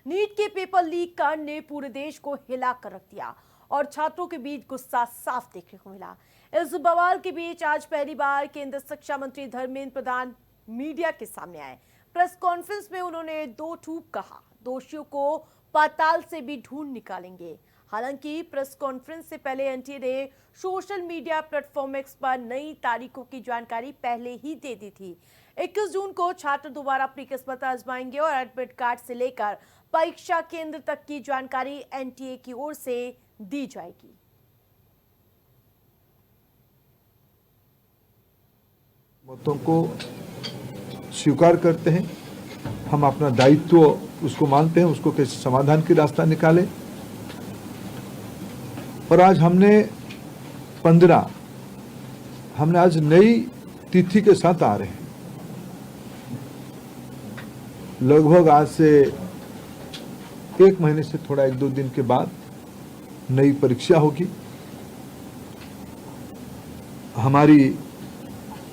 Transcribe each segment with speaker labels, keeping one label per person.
Speaker 1: NEET के paper leak कांड ने पूरे देश को हिला कर रख दिया और छात्रों के बीच गुस्सा साफ देखने को मिला। इस बवाल के बीच आज पहली बार केंद्र शिक्षा मंत्री धर्मेंद्र प्रधान मीडिया के सामने आए। प्रेस कॉन्फ्रेंस में उन्होंने दो टूक कहा, दोषियों को पाताल से भी ढूंढ निकालेंगे। हालांकि प्रेस कॉन्फ्रेंस से पहले एनटीए ने सोशल मीडिया प्लेटफॉर्म एक्स पर नई तारीखों की जानकारी पहले ही दे दी थी। 21 जून को छात्र दोबारा अपनी किस्मत आजमाएंगे और एडमिट कार्ड से लेकर परीक्षा केंद्र तक की जानकारी एनटीए की ओर से दी जाएगी।
Speaker 2: बातों को स्वीकार करते हैं, हम अपना दायित्व उसको मानते हैं, उसको कैसे समाधान की रास्ता निकाले। और आज हमने आज नई तिथि के साथ आ रहे हैं। लगभग आज से 1 महीने से थोड़ा 1-2 दिन के बाद नई परीक्षा होगी। हमारी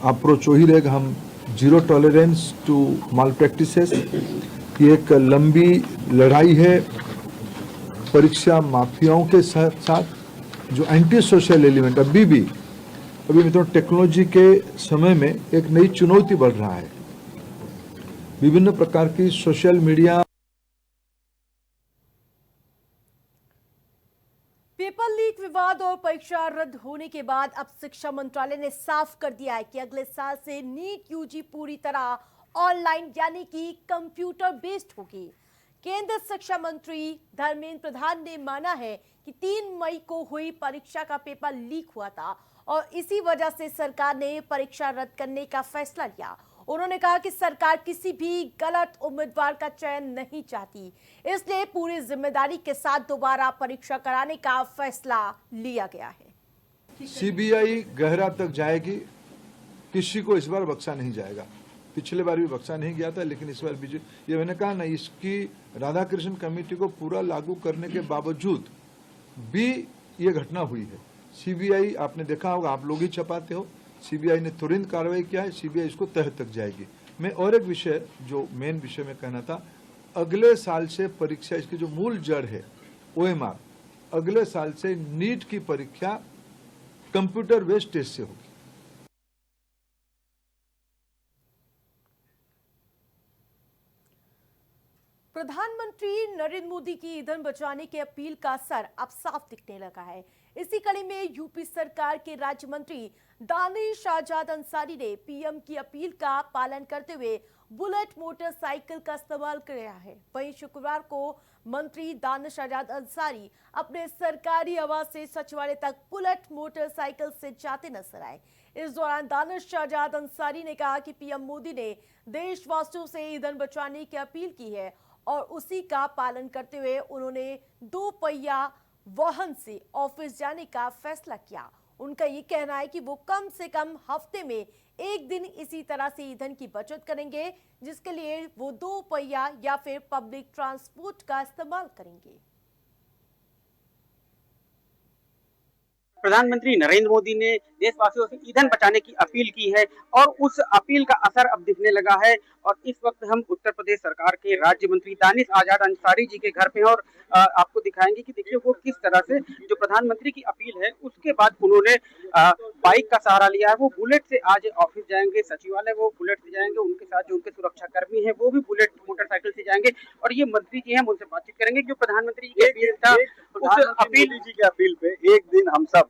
Speaker 2: अप्रोच वही रहेगा, हम zero tolerance to malpractices. ये एक लंबी लड़ाई है परीक्षा माफियाओं के साथ जो एंटी सोशल एलिमेंट अभी मतलब टेक्नोलॉजी के समय में एक नई चुनौती बढ़ रहा है। विभिन्न प्रकार की सोशल मीडिया।
Speaker 1: पेपर लीक विवाद और परीक्षा रद्द होने के बाद अब शिक्षा मंत्रालय ने साफ कर दिया है कि अगले साल से नीट यूजी पूरी तरह ऑनलाइन यानी कि कंप्यूटर बेस्ड होगी। केंद्र शिक्षा मंत्री धर्मेंद्र प्रधान ने माना है कि 3 मई को हुई परीक्षा का पेपर लीक हुआ था और इसी वजह से सरकार ने परीक्षा रद्द करने का फैसला लिया। उन्होंने कहा कि सरकार किसी भी गलत उम्मीदवार का चयन नहीं चाहती, इसलिए पूरी जिम्मेदारी के साथ दोबारा परीक्षा कराने का फैसला लिया गया है।
Speaker 2: सीबीआई गहरा तक जाएगी, किसी को इस बार बख्शा नहीं जाएगा। पिछले बार भी बख्शा नहीं गया था, लेकिन इस बार भी ये मैंने कहा ना, इसकी राधाकृष्ण कमेटी को पूरा लागू करने के बावजूद भी ये घटना हुई है। सीबीआई, आपने देखा होगा, आप लोग ही छपाते हो, सीबीआई ने तुरंत कार्रवाई किया है, सीबीआई इसको तह तक जाएगी। मैं और एक विषय, जो मेन विषय में कहना था, अगले साल से परीक्षा, इसकी जो मूल जड़ है ओएमआर, अगले साल से नीट की परीक्षा कंप्यूटर बेस्ड टेस्ट से होगी।
Speaker 1: प्रधानमंत्री नरेंद्र मोदी की ईंधन बचाने की अपील का असर अब साफ दिखने लगा है। इसी कड़ी में यूपी सरकार के राज्य मंत्री दानिश आजाद अंसारी ने पीएम की अपील का पालन करते हुए बुलेट मोटरसाइकिल का इस्तेमाल किया है। वहीं शुक्रवार को मंत्री दानिश आजाद अंसारी अपने सरकारी आवास से सचिवालय तक बुलेट मोटरसाइकिल से जाते नजर आए। इस दौरान दानिश आजाद अंसारी ने कहा कि पीएम मोदी ने देशवासियों से ईंधन बचाने की अपील की है और उसी का पालन करते हुए उन्होंने 2 पहिया वाहन से ऑफिस जाने का फैसला किया। उनका ये कहना है कि वो कम से कम हफ्ते में 1 दिन इसी तरह से ईंधन की बचत करेंगे, जिसके लिए वो 2 पहिया या फिर पब्लिक ट्रांसपोर्ट का इस्तेमाल करेंगे।
Speaker 3: प्रधानमंत्री नरेंद्र मोदी ने देशवासियों से ईंधन बचाने की अपील की है और उस अपील का असर अब दिखने लगा है। और इस वक्त हम उत्तर प्रदेश सरकार के राज्य मंत्री दानिश आजाद अंसारी जी के घर पे हैं और आपको दिखाएंगे कि देखिए वो किस तरह से जो प्रधानमंत्री की अपील है उसके बाद उन्होंने बाइक का सहारा लिया है। वो बुलेट से आज ऑफिस जाएंगे, सचिवालय वो बुलेट से जाएंगे, उनके साथ जो उनके सुरक्षा कर्मी है वो भी बुलेट मोटरसाइकिल से जाएंगे और ये मंत्री जी हैं, उनसे बातचीत करेंगे। जो प्रधानमंत्री की अपील था,
Speaker 4: मोदी जी की अपील पे एक दिन हम सब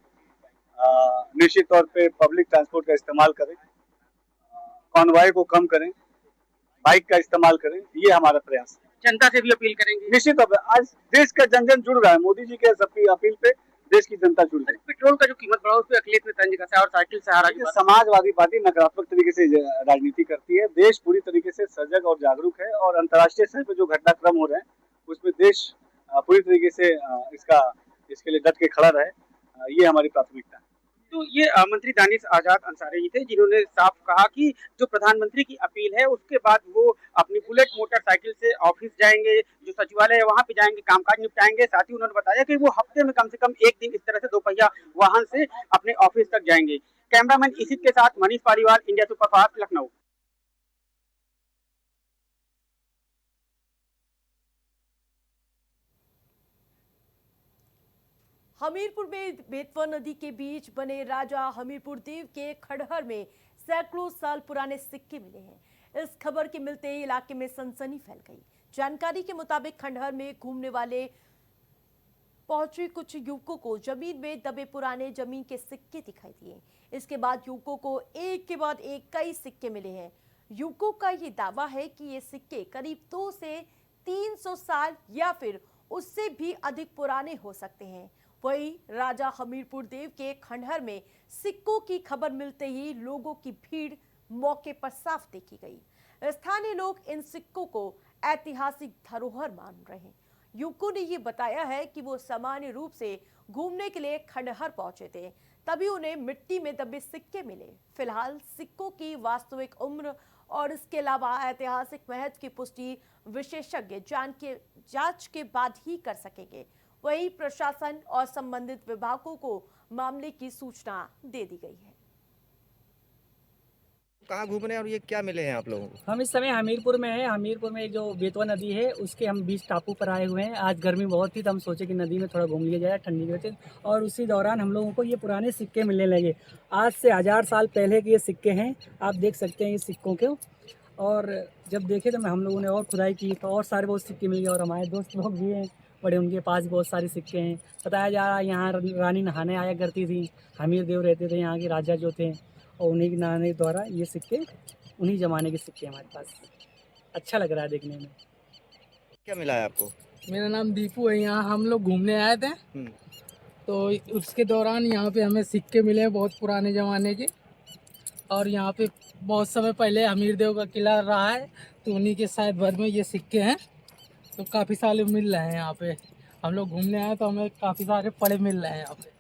Speaker 4: निश्चित तौर पे पब्लिक ट्रांसपोर्ट का इस्तेमाल करें, कॉन्वॉय को कम करें, बाइक का इस्तेमाल करें, ये हमारा प्रयास है।
Speaker 3: जनता से भी अपील करेंगे।
Speaker 4: निश्चित तौर पे आज देश का जन जन जुड़ रहा है, मोदी जी के सबकी अपील पे देश की जनता जुड़ रही है।
Speaker 3: पेट्रोल का जो कीमत बढ़ा उस पर अखिलेश ने तंज कसा और साइकिल सहारा की
Speaker 4: समाजवादी पार्टी नकारात्मक तरीके से राजनीति करती है। देश पूरी तरीके से सजग और जागरूक है और अंतर्राष्ट्रीय स्तर पर जो घटनाक्रम हो रहे हैं उसमें देश पूरी तरीके से इसके लिए डट के खड़ा रहे, ये हमारी प्राथमिकता है।
Speaker 3: तो ये मंत्री दानिश आजाद अंसारी जी थे जिन्होंने साफ कहा कि जो प्रधानमंत्री की अपील है उसके बाद वो अपनी बुलेट मोटरसाइकिल से ऑफिस जाएंगे, जो सचिवालय है वहां पे जाएंगे, कामकाज निपटाएंगे। साथ ही उन्होंने बताया कि वो हफ्ते में कम से कम 1 दिन इस तरह से 2 पहिया वाहन से अपने ऑफिस तक जाएंगे। कैमरामैन इसित के साथ मनीष पालीवाल, इंडिया सुपरफास्ट, लखनऊ।
Speaker 1: हमीरपुर में बेतवा नदी के बीच बने राजा हमीरपुर देव के खंडहर में सैकड़ों साल पुराने सिक्के मिले हैं। इस खबर के मिलते ही इलाके में सनसनी फैल गई। जानकारी के मुताबिक खंडहर में घूमने वाले पहुंचे कुछ युवकों को जमीन में दबे पुराने जमीन के सिक्के दिखाई दिए। इसके बाद युवकों को एक के बाद एक कई सिक्के मिले हैं। युवकों का ये दावा है कि ये सिक्के करीब 2 से 300 साल या फिर उससे भी अधिक पुराने हो सकते हैं। वही राजा हमीरपुर देव के खंडहर में सिक्कों की खबर मिलते ही लोगों की भीड़ मौके पर साफ देखी गई। स्थानीय लोग इन सिक्कों को ऐतिहासिक धरोहर मान रहे हैं। युवकों ने ये बताया है कि वो सामान्य रूप से घूमने के लिए खंडहर पहुंचे थे, तभी उन्हें मिट्टी में दबे सिक्के मिले। फिलहाल सिक्कों की वास्तविक उम्र और इसके अलावा ऐतिहासिक महत्व की पुष्टि विशेषज्ञ जांच के बाद ही कर सकेंगे। वहीं प्रशासन और संबंधित विभागों को मामले की सूचना दे दी गई है।
Speaker 5: कहाँ घूम रहे हैं और ये क्या मिले हैं आप लोगों को?
Speaker 6: हम इस समय हमीरपुर में हैं। हमीरपुर में एक जो बेतवा नदी है उसके हम बीच टापू पर आए हुए हैं। आज गर्मी बहुत थी तो हम सोचे कि नदी में थोड़ा घूम लिया जाए ठंडी की वजह से, और उसी दौरान हम लोगों को ये पुराने सिक्के मिलने लगे। आज से 1000 साल पहले के ये सिक्के हैं, आप देख सकते हैं ये सिक्कों को। और जब देखे तो हम लोगों ने और खुदाई की तो और सारे बहुत सिक्के मिल गए, और हमारे दोस्त लोग भी हैं बड़े, उनके पास बहुत सारे सिक्के हैं। बताया जा रहा है यहाँ रानी नहाने आया करती थी, हमीर देव रहते थे यहाँ के राजा जो थे, और उन्हीं के नहाने द्वारा ये सिक्के, उन्हीं ज़माने के सिक्के हमारे पास। अच्छा लग रहा है देखने में।
Speaker 5: क्या मिला है आपको?
Speaker 7: मेरा नाम दीपू है। यहाँ हम लोग घूमने आए थे तो उसके दौरान यहाँ पे हमें सिक्के मिले बहुत पुराने ज़माने के, और यहाँ पे बहुत समय पहले अमीर देव का किला रहा है तो उन्हीं के शायद भर में ये सिक्के हैं। तो काफ़ी सारे मिल रहे हैं यहाँ पे। हम लोग घूमने आए तो हमें काफ़ी सारे पड़े मिल रहे हैं यहाँ पे।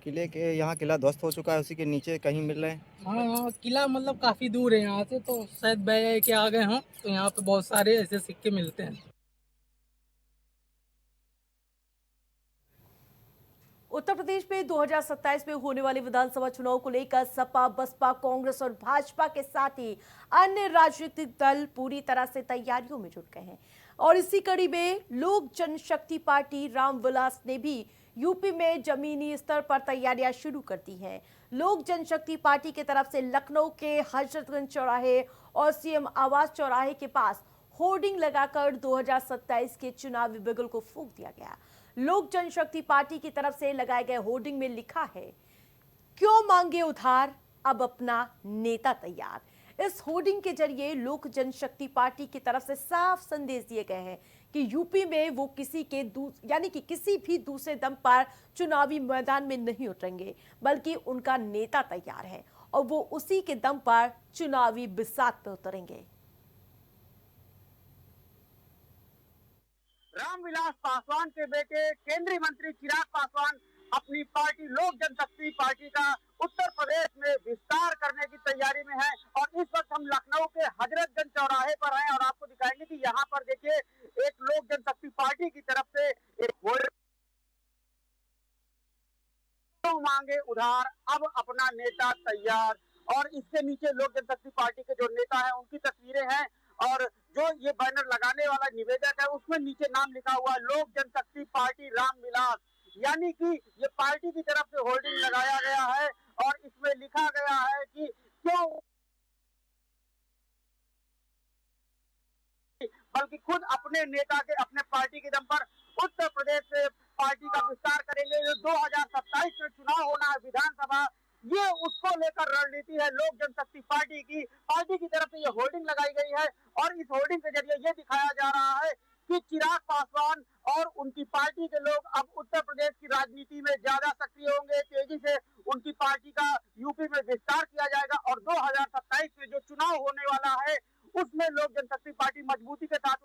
Speaker 5: किले के यहाँ किला ध्वस्त हो चुका है, उसी के नीचे कहीं मिल रहे हैं?
Speaker 7: हाँ, किला मतलब काफ़ी दूर है यहाँ से, तो शायद बह के आ गए हों तो यहाँ पे बहुत सारे ऐसे सिक्के मिलते हैं।
Speaker 1: उत्तर प्रदेश में 2027 में होने वाले विधानसभा चुनाव को लेकर सपा, बसपा, कांग्रेस और भाजपा के साथ ही अन्य राजनीतिक दल पूरी तरह से तैयारियों में जुट गए हैं। और इसी कड़ी में लोक जनशक्ति पार्टी रामविलास ने भी यूपी में जमीनी स्तर पर तैयारियां शुरू कर दी हैं। लोक जनशक्ति पार्टी की तरफ से लखनऊ के हजरतगंज चौराहे और सीएम आवास चौराहे के पास होर्डिंग लगाकर 2027 के चुनावी बिगुल को फूंक दिया गया। लोक जनशक्ति पार्टी की तरफ से लगाए गए होर्डिंग में लिखा है, क्यों मांगे उधार, अब अपना नेता तैयार। इस होर्डिंग के जरिए लोक जनशक्ति पार्टी की तरफ से साफ संदेश दिए गए हैं कि यूपी में वो किसी भी दूसरे दम पर चुनावी मैदान में नहीं उतरेंगे, बल्कि उनका नेता तैयार है और वो उसी के दम पर चुनावी बिसात पे उतरेंगे।
Speaker 3: रामविलास पासवान के बेटे केंद्रीय मंत्री चिराग पासवान अपनी पार्टी लोक जनशक्ति पार्टी का उत्तर प्रदेश में विस्तार करने की तैयारी में है। और इस वक्त हम लखनऊ के हजरतगंज चौराहे पर हैं और आपको दिखाएंगे कि यहाँ पर देखिए एक लोक जनशक्ति पार्टी की तरफ से एक मांगे उधार, अब अपना नेता तैयार, और इसके नीचे लोक जनशक्ति पार्टी के जो नेता हैं उनकी तस्वीरें हैं। और जो ये बैनर लगाने वाला निवेदक है उसमें नीचे नाम लिखा हुआ लोक जनशक्ति पार्टी रामविलास, यानी कि ये पार्टी की तरफ से होर्डिंग लगाया गया है और इसमें लिखा गया है कि क्यों, बल्कि खुद अपने नेता के अपने पार्टी के दम पर उत्तर प्रदेश से पार्टी का विस्तार करेंगे। जो 2027 में चुनाव होना है विधानसभा, ये उसको लेकर रणनीति है लोक जनशक्ति पार्टी की। पार्टी की तरफ से ये होर्डिंग लगाई गई है और इस होर्डिंग के जरिए ये दिखाया जा रहा है कि चिराग पासवान और उनकी पार्टी के लोग अब उत्तर प्रदेश की राजनीति में ज्यादा सक्रिय होंगे। तेजी से उनकी पार्टी का यूपी में विस्तार किया जाएगा और 2027 में जो चुनाव होने वाला है उसमें लोक जनशक्ति पार्टी मजबूती के साथ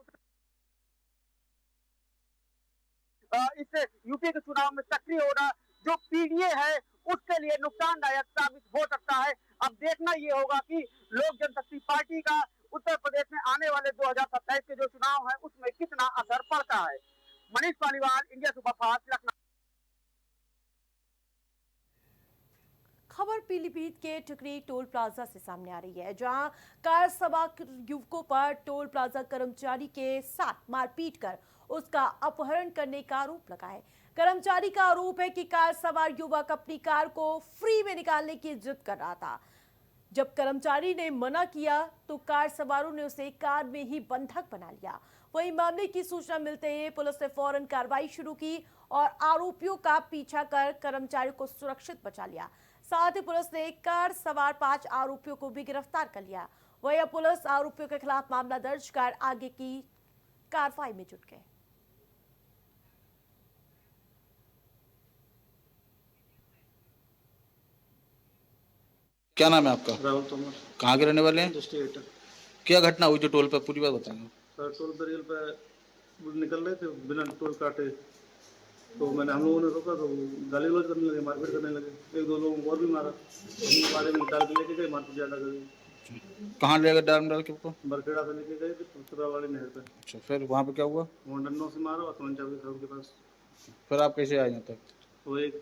Speaker 3: इससे यूपी के चुनाव में सक्रिय होना जो पीडीए है उसके लिए नुकसानदायक साबित हो सकता है। अब देखना ये होगा कि लोक जनशक्ति पार्टी का उत्तर प्रदेश में आने वाले 2027 के जो चुनाव है उसमें कितना असर पड़ता है। Manish Paliwal, India superfast, Lucknow.
Speaker 1: खबर पीलीभीत के टिकरी टोल प्लाजा से सामने आ रही है, जहां कार सवार युवकों पर टोल प्लाजा कर्मचारी के साथ मारपीट कर उसका अपहरण करने का आरोप लगा है। कर्मचारी का आरोप है कि कार सवार युवक अपनी कार को फ्री में निकालने की जिद कर रहा था। जब कर्मचारी ने मना किया तो कार सवारों ने उसे कार में ही बंधक बना लिया। वहीं मामले की सूचना मिलते ही पुलिस ने फौरन कार्रवाई शुरू की और आरोपियों का पीछा कर कर्मचारी को सुरक्षित बचा लिया। साथ ही पुलिस ने कार सवार 5 आरोपियों को भी गिरफ्तार कर लिया। वहीं पुलिस आरोपियों के खिलाफ मामला दर्ज कर आगे की कार्रवाई में जुट गई।
Speaker 8: क्या नाम है आपका?
Speaker 9: राहुल तोमर।
Speaker 8: कहाँ के रहने वाले हैं?
Speaker 9: डिस्ट्रिक्ट।
Speaker 8: क्या घटना हुई जो टोल पे, पूरी बात बताएंगे।
Speaker 9: सर टोल बैरियर पे निकल रहे थे बिना टोल काटे, तो हम लोगों ने रोका तो गाली गलौज करने लगे, मारपीट करने लगे। 1-2 लोगों को और भी मारा। हम बारे में डाल के लेके गए, मारपीट ज्यादा करी।
Speaker 8: कहाँ ले गए डाल के आपको?
Speaker 9: बरखेड़ा से लेके गए थे पुतरा वाली नहर पे।
Speaker 8: अच्छा, फिर वहाँ पे क्या हुआ?
Speaker 9: वहाँ डंडों से मारा और सोन चाबी था उनके पास।
Speaker 8: फिर आप कैसे आए यहाँ तक?
Speaker 9: वो एक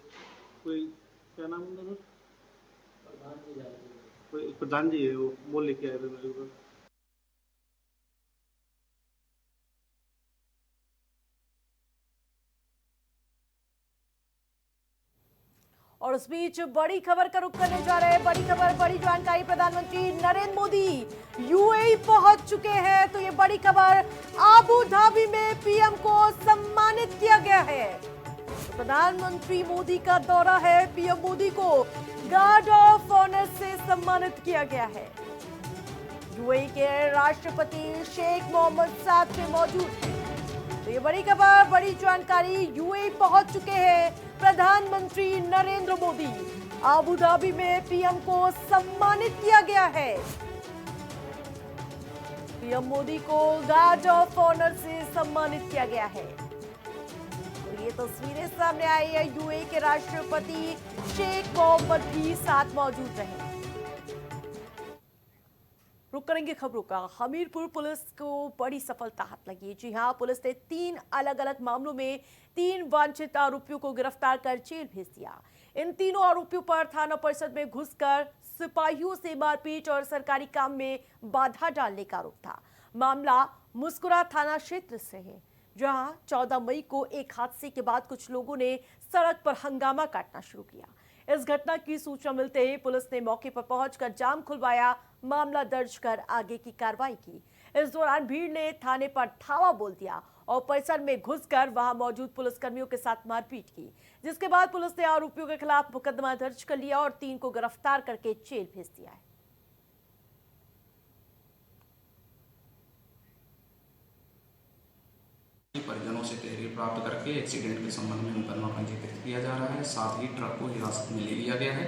Speaker 9: कोई क्या नाम है सर, कोई प्रधान जी है, वो लेके आए थे मेरे ऊपर।
Speaker 1: और उस बीच बड़ी खबर का रुख करने जा रहे हैं। बड़ी खबर, बड़ी जानकारी। प्रधानमंत्री नरेंद्र मोदी यूएई पहुंच चुके हैं। तो ये बड़ी खबर, आबू धाबी में पीएम को सम्मानित किया गया है। तो प्रधानमंत्री मोदी का दौरा है, पीएम मोदी को गार्ड ऑफ ऑनर से सम्मानित किया गया है। यूएई के राष्ट्रपति शेख मोहम्मद साद में मौजूद हैं। तो ये बड़ी खबर, बड़ी जानकारी। यूएई पहुंच चुके हैं प्रधानमंत्री नरेंद्र मोदी। आबू धाबी में पीएम को सम्मानित किया गया है। पीएम मोदी को गार्ड ऑफ ऑनर से सम्मानित किया गया है। तो ये तस्वीरें सामने आई है। यूएई के राष्ट्रपति शेख मोहम्मद भी साथ मौजूद रहे। रुक करेंगे खबरों का। हमीरपुर पुलिस को बड़ी सफलता हाथ लगी। जी हां, पुलिस ने 3 अलग अलग मामलों में 3 वांछित आरोपियों को गिरफ्तार कर जेल भेज दिया। इन तीनों आरोपियों पर थाना परिषद में घुसकर सिपाहियों से मारपीट और सरकारी काम में बाधा डालने का आरोप था। मामला मुस्कुरा थाना क्षेत्र से है, जहां 14 मई को एक हादसे के बाद कुछ लोगों ने सड़क पर हंगामा काटना शुरू किया। इस घटना की सूचना मिलते ही पुलिस ने मौके पर पहुंचकर जाम खुलवाया, मामला दर्ज कर आगे की कार्रवाई की। इस दौरान भीड़ ने थाने पर धावा बोल दिया और परिसर में घुसकर वहां मौजूद पुलिसकर्मियों के साथ मारपीट की, जिसके बाद पुलिस ने आरोपियों के खिलाफ मुकदमा दर्ज कर लिया और 3 को गिरफ्तार करके जेल भेज दिया है।
Speaker 10: परिजनों से तहरीर प्राप्त करके एक्सीडेंट के संबंध में मुकदमा पंजीकृत किया जा रहा है। साथ ही ट्रक को हिरासत में ले लिया गया है।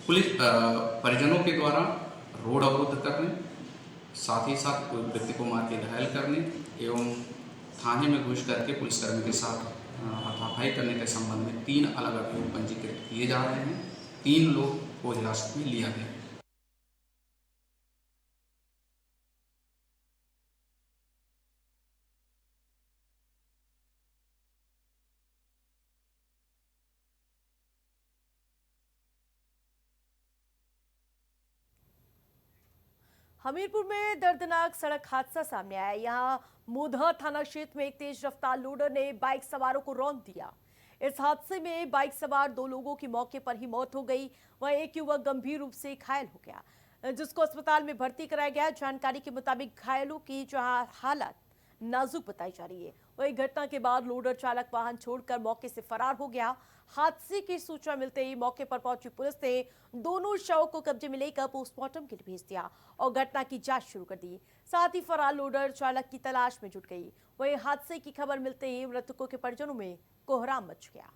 Speaker 10: पुलिस परिजनों के द्वारा रोड अवरुद्ध करने, साथ ही साथ कोई व्यक्ति को मार के घायल करने एवं थाने में घुस करके पुलिसकर्मी के साथ हाथापाई करने के संबंध में 3 अलग अभियोग पंजीकृत किए जा रहे हैं। 3 लोग को हिरासत में लिया गया है।
Speaker 1: हमीरपुर में दर्दनाक सड़क हादसा सामने आया। यहां मोधा थाना क्षेत्र में एक तेज रफ्तार लोडर ने बाइक सवारों को रौंद दिया। इस हादसे में बाइक सवार 2 लोगों की मौके पर ही मौत हो गई। वहीं एक युवक गंभीर रूप से घायल हो गया, जिसको अस्पताल में भर्ती कराया गया। जानकारी के मुताबिक घायलों की जहां हालत नाजुक बताई जा रही है, वही घटना के बाद लोडर चालक वाहन छोड़कर मौके से फरार हो गया। हादसे की सूचना मिलते ही मौके पर पहुंची पुलिस ने दोनों शव को कब्जे में लेकर पोस्टमार्टम के लिए भेज दिया और घटना की जांच शुरू कर दी। साथ ही फरार लोडर चालक की तलाश में जुट गई। वही हादसे की खबर मिलते ही मृतकों के परिजनों में कोहराम मच गया।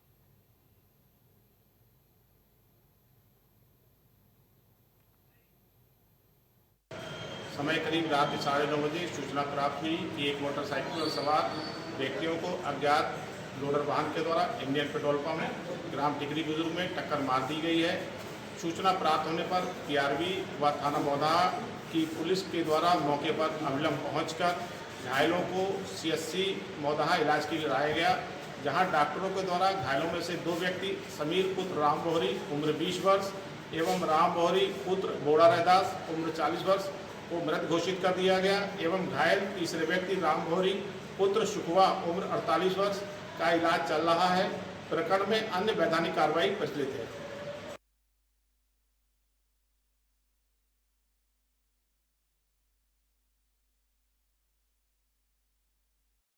Speaker 11: समय करीब रात 9:30 बजे सूचना प्राप्त हुई कि एक मोटरसाइकिल पर सवार व्यक्तियों को अज्ञात लोडर वाहन के द्वारा इंडियन पेट्रोल पंप में ग्राम टिकरी बुजुर्ग में टक्कर मार दी गई है। सूचना प्राप्त होने पर पीआरबी व थाना मौदा की पुलिस के द्वारा मौके पर अविलंब पहुंचकर घायलों को सीएससी मौदा इलाज के लिए लाया गया, जहां डॉक्टरों के द्वारा घायलों में से 2 व्यक्ति समीर पुत्र राम बोहरी उम्र 20 वर्ष एवं राम बोहरी पुत्र बोड़ा रैदास उम्र 40 वर्ष को मृत घोषित कर दिया गया एवं घायल तीसरे व्यक्ति राम बोहरी पुत्र शुकवा उम्र 48 वर्ष का इलाज चल रहा है। प्रकरण में अन्य वैधानिक कार्रवाई प्रचलित है।